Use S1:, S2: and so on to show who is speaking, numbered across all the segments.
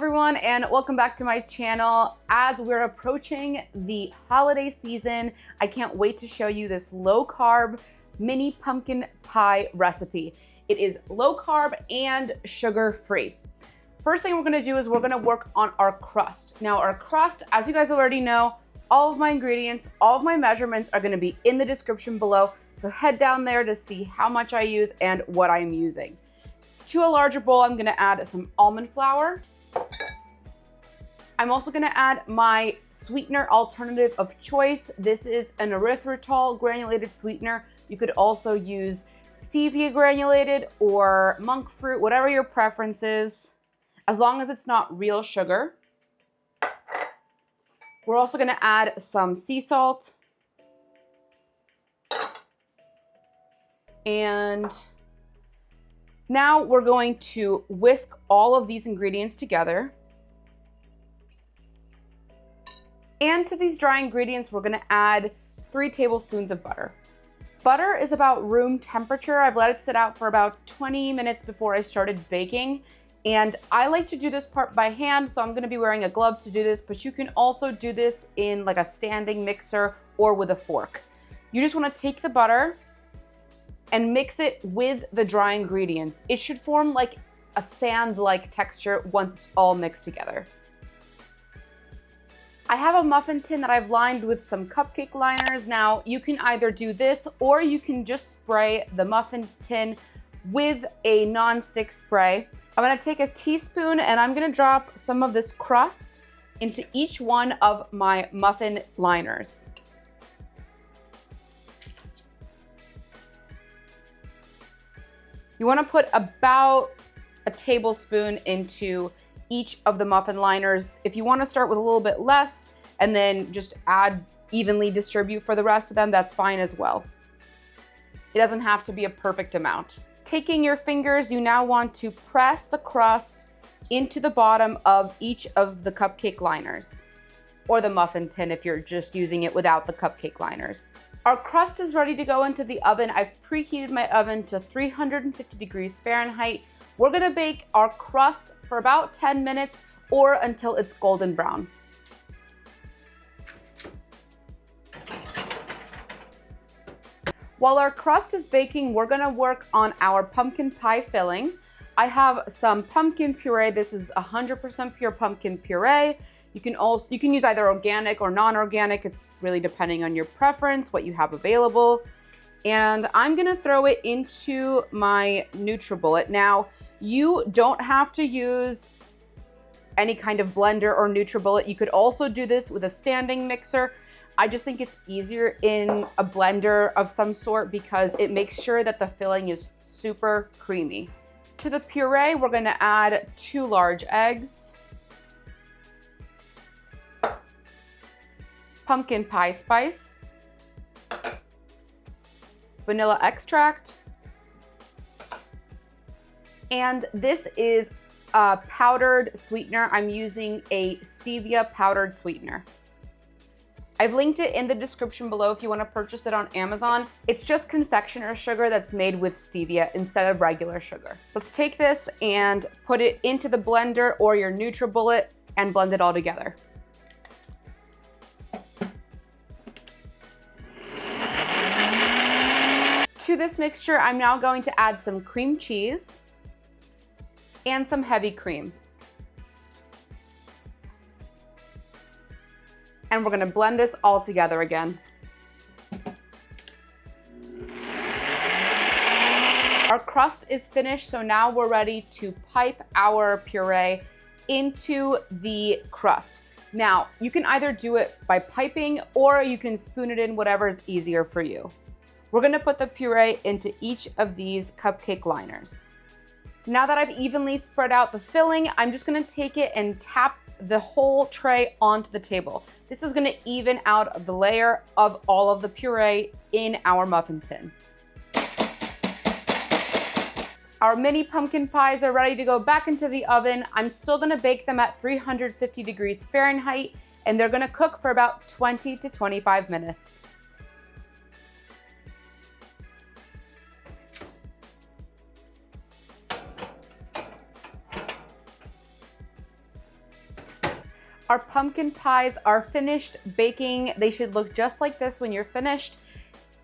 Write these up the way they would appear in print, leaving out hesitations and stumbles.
S1: everyone, and welcome back to my channel. As we're approaching the holiday season, I can't wait to show you this low carb mini pumpkin pie recipe. It is low carb and sugar free. First thing we're gonna do is we're gonna work on our crust. Now our crust, as you guys already know, all of my ingredients, all of my measurements are gonna be in the description below. So head down there to see how much I use and what I'm using. To a larger bowl, I'm gonna add some almond flour. I'm also gonna add my sweetener alternative of choice. This is an erythritol granulated sweetener. You could also use stevia granulated or monkfruit, whatever your preference is, as long as it's not real sugar. We're also gonna add some sea salt. And now we're going to whisk all of these ingredients together. And to these dry ingredients, we're gonna add 3 tablespoons of butter. Butter is about room temperature. I've let it sit out for about 20 minutes before I started baking. And I like to do this part by hand, so I'm gonna be wearing a glove to do this, but you can also do this in like a standing mixer or with a fork. You just wanna take the butter and mix it with the dry ingredients. It should form like a sand-like texture once it's all mixed together. I have a muffin tin that I've lined with some cupcake liners. Now, you can either do this or you can just spray the muffin tin with a non-stick spray. I'm gonna take a teaspoon and I'm gonna drop some of this crust into each one of my muffin liners. You wanna put about a tablespoon into each of the muffin liners. If you wanna start with a little bit less and then just evenly distribute for the rest of them, that's fine as well. It doesn't have to be a perfect amount. Taking your fingers, you now want to press the crust into the bottom of each of the cupcake liners, or the muffin tin if you're just using it without the cupcake liners. Our crust is ready to go into the oven. I've preheated my oven to 350 degrees Fahrenheit. We're gonna bake our crust for about 10 minutes or until it's golden brown. While our crust is baking, we're gonna work on our pumpkin pie filling. I have some pumpkin puree. This is 100% pure pumpkin puree. You can use either organic or non-organic. It's really depending on your preference, what you have available. And I'm gonna throw it into my Nutribullet. Now, you don't have to use any kind of blender or Nutribullet. You could also do this with a standing mixer. I just think it's easier in a blender of some sort because it makes sure that the filling is super creamy. To the puree, we're gonna add 2 large eggs, pumpkin pie spice, vanilla extract, and this is a powdered sweetener. I'm using a stevia powdered sweetener. I've linked it in the description below if you want to purchase it on Amazon. It's just confectioner sugar that's made with stevia instead of regular sugar. Let's take this and put it into the blender or your Nutribullet and blend it all together. To this mixture, I'm now going to add some cream cheese and some heavy cream. And we're gonna blend this all together again. Our crust is finished, so now we're ready to pipe our puree into the crust. Now, you can either do it by piping or you can spoon it in, whatever is easier for you. We're gonna put the puree into each of these cupcake liners. Now that I've evenly spread out the filling, I'm just gonna take it and tap the whole tray onto the table. This is gonna even out the layer of all of the puree in our muffin tin. Our mini pumpkin pies are ready to go back into the oven. I'm still gonna bake them at 350 degrees Fahrenheit, and they're gonna cook for about 20 to 25 minutes. Our pumpkin pies are finished baking. They should look just like this when you're finished.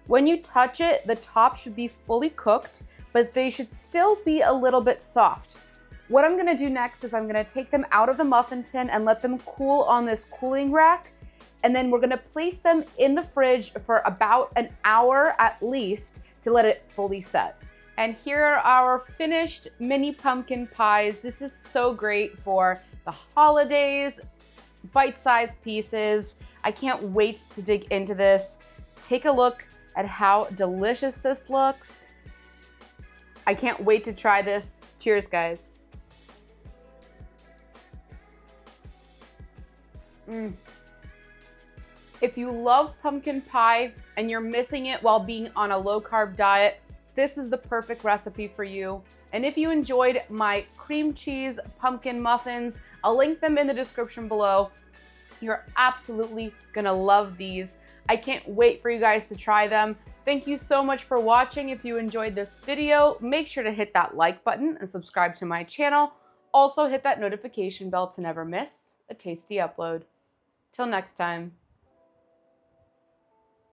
S1: When you touch it, the top should be fully cooked, but they should still be a little bit soft. What I'm gonna do next is I'm gonna take them out of the muffin tin and let them cool on this cooling rack. And then we're gonna place them in the fridge for about an hour at least to let it fully set. And here are our finished mini pumpkin pies. This is so great for the holidays, bite-sized pieces. I can't wait to dig into this. Take a look at how delicious this looks. I can't wait to try this. Cheers, guys. If you love pumpkin pie and you're missing it while being on a low-carb diet, this is the perfect recipe for you. And if you enjoyed my cream cheese pumpkin muffins, I'll link them in the description below. You're absolutely gonna love these. I can't wait for you guys to try them. Thank you so much for watching. If you enjoyed this video, make sure to hit that like button and subscribe to my channel. Also hit that notification bell to never miss a tasty upload. Till next time.